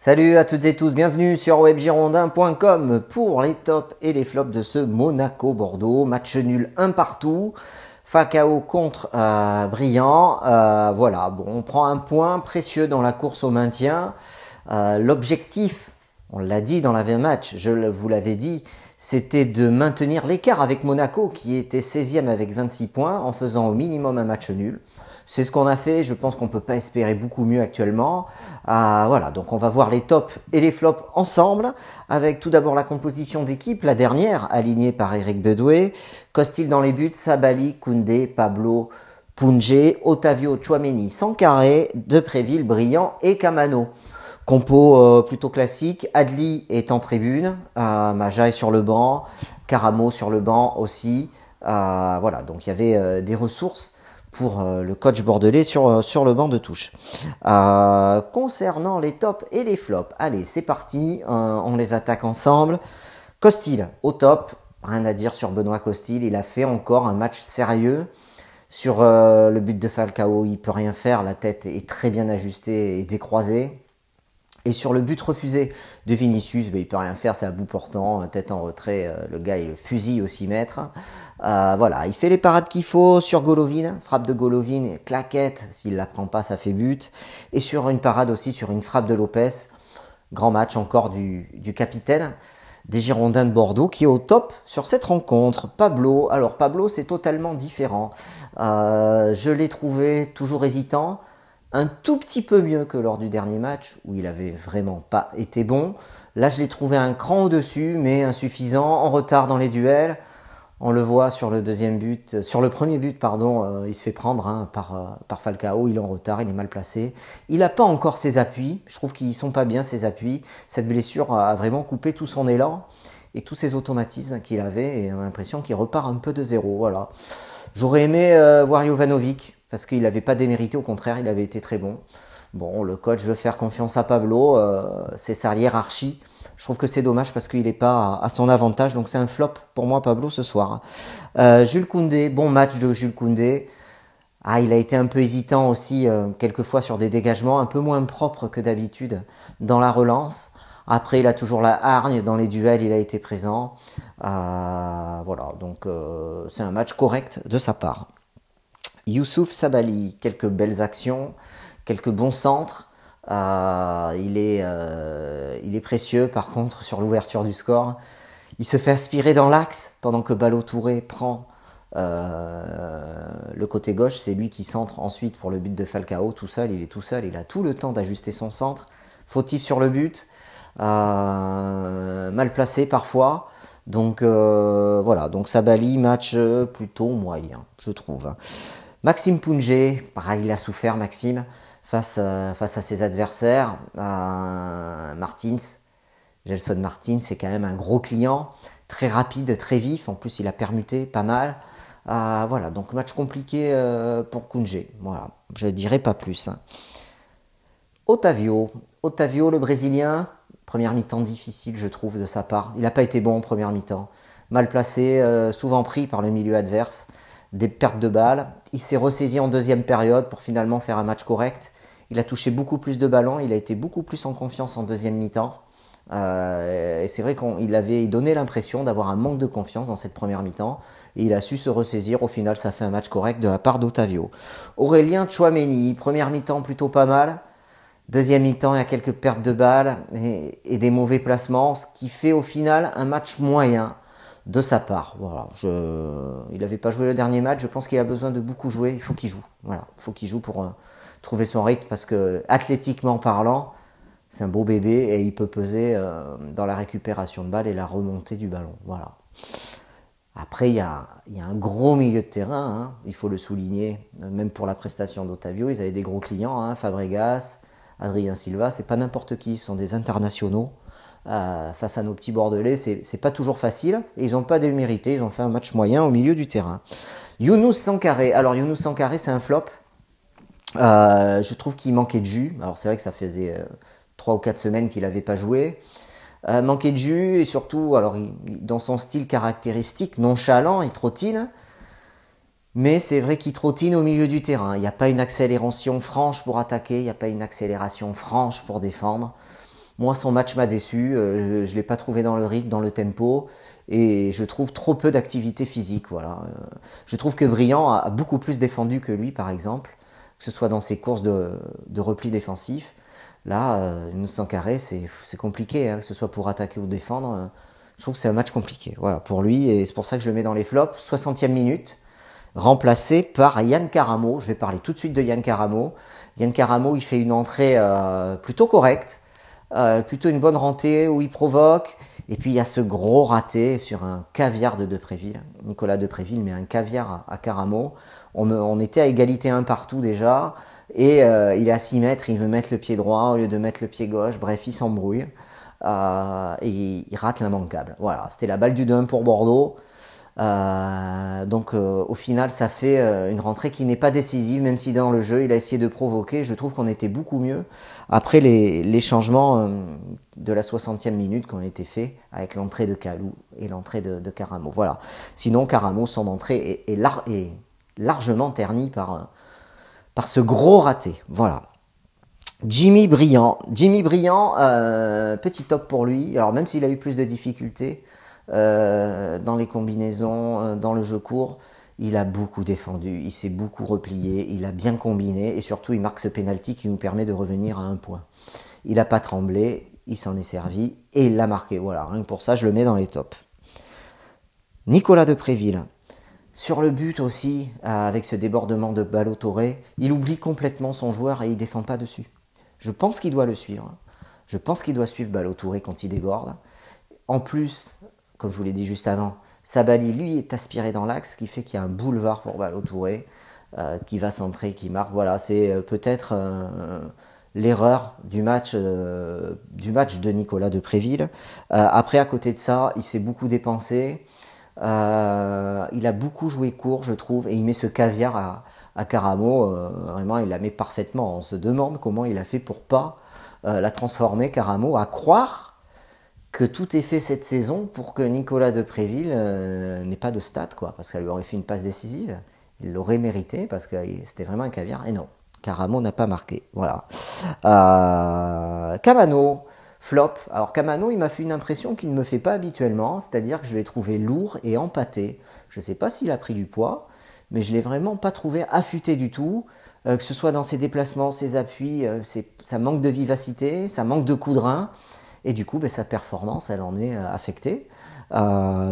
Salut à toutes et tous, bienvenue sur webgirondin.com pour les tops et les flops de ce Monaco-Bordeaux. Match nul un partout, Falcao contre Briand. Voilà, bon, on prend un point précieux dans la course au maintien. L'objectif, on l'a dit dans l'avant-match, vous l'avais dit, c'était de maintenir l'écart avec Monaco qui était 16e avec 26 points en faisant au minimum un match nul. C'est ce qu'on a fait, je pense qu'on ne peut pas espérer beaucoup mieux actuellement. Voilà, donc on va voir les tops et les flops ensemble, avec tout d'abord la composition d'équipe, la dernière, alignée par Eric Bedoué. Costil dans les buts, Sabali, Koundé, Pablo, Pounjé, Otavio, Tchouaméni, Sankaré, Depréville, Briand et Camano. Compo plutôt classique, Adli est en tribune, Maja est sur le banc, Caramo sur le banc aussi. Voilà, donc il y avait des ressources pour le coach bordelais sur le banc de touche. Concernant les tops et les flops, allez, c'est parti, on les attaque ensemble. Costil, au top, rien à dire sur Benoît Costil, il a fait encore un match sérieux. Sur le but de Falcao, il peut rien faire, la tête est très bien ajustée et décroisée. Et sur le but refusé de Vinicius, il peut rien faire, c'est à bout portant, tête en retrait, le gars il le fusille au 6 mètres. Voilà, il fait les parades qu'il faut sur Golovin, frappe de Golovin, claquette, s'il la prend pas ça fait but. Et sur une parade aussi, sur une frappe de Lopez, grand match encore du capitaine des Girondins de Bordeaux qui est au top sur cette rencontre. Pablo, alors Pablo c'est totalement différent, je l'ai trouvé toujours hésitant, un tout petit peu mieux que lors du dernier match où il avait vraiment pas été bon. Là, je l'ai trouvé un cran au-dessus, mais insuffisant, en retard dans les duels. On le voit sur le deuxième but, sur le premier but, pardon, il se fait prendre par Falcao, il est en retard, il est mal placé. Il n'a pas encore ses appuis, je trouve qu'ils sont pas bien ses appuis. Cette blessure a vraiment coupé tout son élan et tous ses automatismes qu'il avait, et on a l'impression qu'il repart un peu de zéro. Voilà. J'aurais aimé voir Jovanovic, parce qu'il n'avait pas démérité, au contraire, il avait été très bon. Bon, le coach veut faire confiance à Pablo, c'est sa hiérarchie. Je trouve que c'est dommage parce qu'il n'est pas à son avantage, donc c'est un flop pour moi Pablo ce soir. Jules Koundé, bon match de Jules Koundé. Il a été un peu hésitant aussi quelquefois sur des dégagements, un peu moins propres que d'habitude dans la relance. Après, il a toujours la hargne, dans les duels, il a été présent. Voilà, donc c'est un match correct de sa part. Youssouf Sabali, quelques belles actions, quelques bons centres. Il est précieux par contre sur l'ouverture du score. Il se fait aspirer dans l'axe pendant que Ballo-Touré prend le côté gauche. C'est lui qui centre ensuite pour le but de Falcao tout seul. Il est tout seul, il a tout le temps d'ajuster son centre. Fautif sur le but, mal placé parfois. Donc voilà, donc Sabali, match plutôt moyen, je trouve. Maxime Pounjé, pareil, il a souffert Maxime face à ses adversaires. Martins, Gelson Martins, c'est quand même un gros client, très rapide, très vif, en plus il a permuté pas mal. Voilà, donc match compliqué pour Pounjé, voilà, je dirais pas plus. Otavio, le Brésilien, première mi-temps difficile je trouve de sa part, il n'a pas été bon en première mi-temps, mal placé, souvent pris par le milieu adverse, des pertes de balles. Il s'est ressaisi en deuxième période pour finalement faire un match correct. Il a touché beaucoup plus de ballons, il a été beaucoup plus en confiance en deuxième mi-temps. Et c'est vrai qu'il donnait l'impression d'avoir un manque de confiance dans cette première mi-temps. Et il a su se ressaisir. Au final, ça fait un match correct de la part d'Otavio. Aurélien Tchouaméni, première mi-temps plutôt pas mal. Deuxième mi-temps, il y a quelques pertes de balles et des mauvais placements, ce qui fait au final un match moyen de sa part. Voilà, il n'avait pas joué le dernier match, je pense qu'il a besoin de beaucoup jouer, il faut qu'il joue. Voilà, il faut qu'il joue pour trouver son rythme parce que athlétiquement parlant, c'est un beau bébé et il peut peser dans la récupération de balles et la remontée du ballon. Voilà. Après, il y a un gros milieu de terrain, il faut le souligner, même pour la prestation d'Otavio, ils avaient des gros clients, Fabregas, Adrien Silva, c'est pas n'importe qui, ce sont des internationaux. Face à nos petits Bordelais, c'est pas toujours facile et ils n'ont pas démérité, ils ont fait un match moyen au milieu du terrain. Younous Sankaré, alors Younous Sankaré c'est un flop, je trouve qu'il manquait de jus, alors c'est vrai que ça faisait 3 ou 4 semaines qu'il n'avait pas joué, manquait de jus et surtout alors, dans son style caractéristique, nonchalant, il trottine, mais c'est vrai qu'il trottine au milieu du terrain, il n'y a pas une accélération franche pour attaquer, il n'y a pas une accélération franche pour défendre. Moi, son match m'a déçu. Je ne l'ai pas trouvé dans le rythme, dans le tempo. Et je trouve trop peu d'activité physique. Voilà. Je trouve que Briand a beaucoup plus défendu que lui, par exemple, que ce soit dans ses courses de repli défensif. Là, une Sankaré, c'est compliqué, hein, que ce soit pour attaquer ou défendre. Je trouve que c'est un match compliqué. Voilà, pour lui, et c'est pour ça que je le mets dans les flops. 60e minute, remplacé par Yann Karamo. Je vais parler tout de suite de Yann Karamo. Yann Karamo, il fait une entrée plutôt correcte, plutôt une bonne rentrée où il provoque. Et puis il y a ce gros raté sur un caviar de Depréville. Nicolas Depréville met un caviar à Karamo. On était à égalité un partout déjà. Et il est à 6 mètres, il veut mettre le pied droit au lieu de mettre le pied gauche. Bref, il s'embrouille. Et il rate l'immanquable. Voilà, c'était la balle du 2-1 pour Bordeaux. Donc au final, ça fait une rentrée qui n'est pas décisive, même si dans le jeu, il a essayé de provoquer. Je trouve qu'on était beaucoup mieux après les changements de la 60e minute qui ont été faits avec l'entrée de Kalou et l'entrée de Karamo. Voilà. Sinon, Karamo, son entrée est largement ternie par ce gros raté. Voilà. Jimmy Briand, petit top pour lui. Alors même s'il a eu plus de difficultés dans les combinaisons, dans le jeu court, il a beaucoup défendu, il s'est beaucoup replié, il a bien combiné et surtout il marque ce penalty qui nous permet de revenir à un point. Il n'a pas tremblé, il s'en est servi et il l'a marqué. Voilà, rien que pour ça je le mets dans les tops. Nicolas Depréville. Sur le but aussi, avec ce débordement de Ballo-Touré, il oublie complètement son joueur et il ne défend pas dessus. Je pense qu'il doit le suivre. Je pense qu'il doit suivre Ballo-Touré quand il déborde. En plus, comme je vous l'ai dit juste avant, Sabali, lui, est aspiré dans l'axe, ce qui fait qu'il y a un boulevard pour Ballo-Touré qui va centrer, qui marque. Voilà, c'est peut-être l'erreur du match de Nicolas Depréville. Après, à côté de ça, il s'est beaucoup dépensé. Il a beaucoup joué court, je trouve, et il met ce caviar à Karamo. Vraiment, il la met parfaitement. On se demande comment il a fait pour pas la transformer, Karamo, à croire que tout est fait cette saison pour que Nicolas Depréville n'ait pas de stats, quoi, parce qu'elle lui aurait fait une passe décisive. Il l'aurait mérité parce que c'était vraiment un caviar. Et non, Karamo n'a pas marqué. Voilà. Kamano. Flop. Alors Kamano, il m'a fait une impression qu'il ne me fait pas habituellement, c'est-à-dire que je l'ai trouvé lourd et empâté. Je ne sais pas s'il a pris du poids, mais je ne l'ai vraiment pas trouvé affûté du tout, que ce soit dans ses déplacements, ses appuis, ça manque de vivacité, ça manque de coup de rein, et du coup, sa performance, elle en est affectée.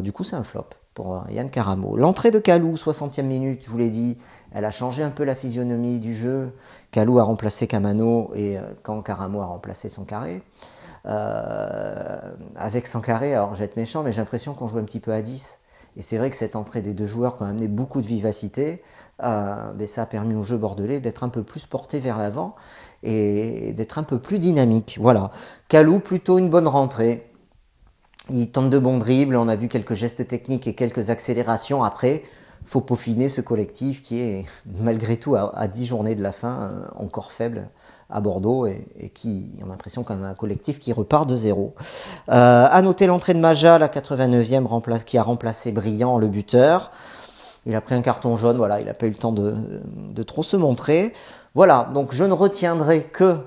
Du coup, c'est un flop pour Yann Karamo. L'entrée de Kalou, 60e minute, je vous l'ai dit, elle a changé un peu la physionomie du jeu. Kalou a remplacé Kamano, et quand Karamo a remplacé Sankaré. Avec Sankaré, alors je vais être méchant, mais j'ai l'impression qu'on joue un petit peu à 10. Et c'est vrai que cette entrée des deux joueurs qui ont amené beaucoup de vivacité, ça a permis au jeu bordelais d'être un peu plus porté vers l'avant et d'être un peu plus dynamique. Voilà. Kalou, plutôt une bonne rentrée. Il tente de bons dribbles, on a vu quelques gestes techniques et quelques accélérations. Après, il faut peaufiner ce collectif qui est, malgré tout, à 10 journées de la fin, encore faible à Bordeaux et qui, on a l'impression qu'on a un collectif qui repart de zéro. À noter l'entrée de Maja, la 89e, qui a remplacé Briand, le buteur. Il a pris un carton jaune, voilà, il n'a pas eu le temps de trop se montrer. Voilà, donc je ne retiendrai que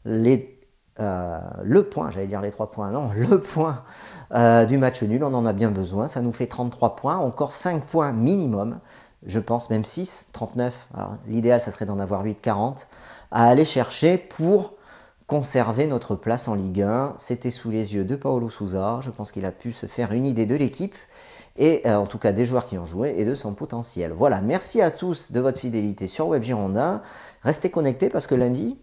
le point, j'allais dire les 3 points, non, le point du match nul, on en a bien besoin, ça nous fait 33 points, encore 5 points minimum, je pense même 6, 39, l'idéal ça serait d'en avoir 8, 40, à aller chercher pour conserver notre place en Ligue 1. C'était sous les yeux de Paulo Sousa, je pense qu'il a pu se faire une idée de l'équipe, et en tout cas des joueurs qui ont joué et de son potentiel. Voilà, merci à tous de votre fidélité sur Web Girondin, restez connectés parce que lundi,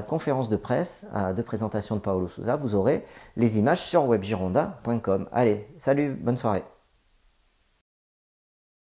conférence de presse de présentation de Paulo Sousa, vous aurez les images sur webgirondin.com. Allez, salut, bonne soirée.